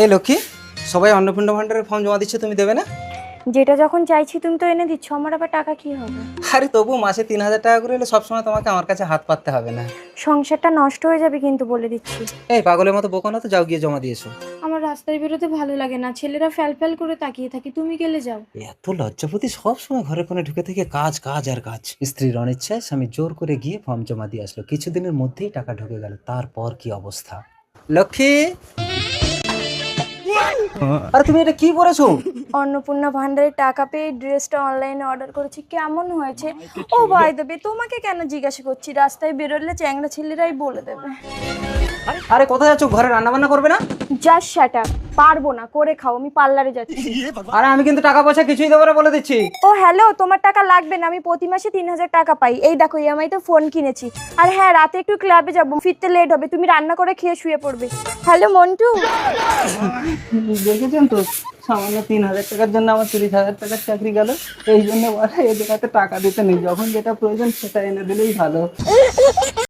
এই লক্ষ্মী, সবাই অন্নপূর্ণা ভান্ডারের ফর্ম জমা দিচ্ছে, তুমি দেবে না? যেটা যখন চাইছি তুমি তো এনে দিচ্ছ, আমার আবার টাকা কি হবে? আরে তবু মাসে 3,000 টাকা করে এলে সবসময় তোমাকে আমার কাছে হাত পাততে হবে না। সংসারটা নষ্ট হয়ে যাবে কিন্তু, বলে দিচ্ছি। এই পাগলের মতো বকো না তো, যাও গিয়ে জমা দিয়েছো। আমার রাস্তায় বেরোতে ভালো লাগে না, ছেলেরা ফ্যাল করে তাকিয়ে থাকে, তুমি গেলে যাও। এত লজ্জাপতি, সবসময় ঘরের কোণে ঢুকে থেকে কাজ কাজ আর কাজ। স্ত্রীর অনিচ্ছায় স্বামী জোর করে গিয়ে ফর্ম জমা দিয়ে আসলো, কিছুদিনের মধ্যেই টাকা ঢুকে গেল। তারপর কি অবস্থা! লক্ষ্মী, আরে তুমি এটা কি পরেছো? অন্নপূর্ণা ভান্ডারের টাকা পেয়ে ড্রেসটা অনলাইনে অর্ডার করেছি, কেমন হয়েছে? ও ভাই দেবে, তোমাকে কেন জিজ্ঞাসা করছি, রাস্তায় বেরোলে চ্যাংড়া ছেলেরাই বলে দেবে। আরে কোথায় যাচ্ছ? ঘরে রান্না বান্না করবে না? জাস্ট শাট আপ, পারবো না, করে খাও, আমি পার্লারে যাচ্ছি। আরে আমি কিন্তু টাকা পয়সা কিছুই দেবো না বলে দিচ্ছি। ও হ্যালো, তোমার টাকা লাগবে না, আমি প্রতি মাসে 3,000 টাকা পাই। এই দেখো ইএমআই তে ফোন কিনেছি। আর হ্যাঁ, রাতে একটু ক্লাবে যাবো, ফিরতে লেট হবে, তুমি রান্না করে খেয়ে শুয়ে পড়বে। হ্যালো মন্টু। দেখেছেন তো, সামান্য 3,000 টাকার জন্য আমার 30,000 টাকার চাকরি গেল। এই জন্য বলে এদের হাতে টাকা দিতে নেই, যখন যেটা প্রয়োজন সেটা এনে দিলেই ভালো।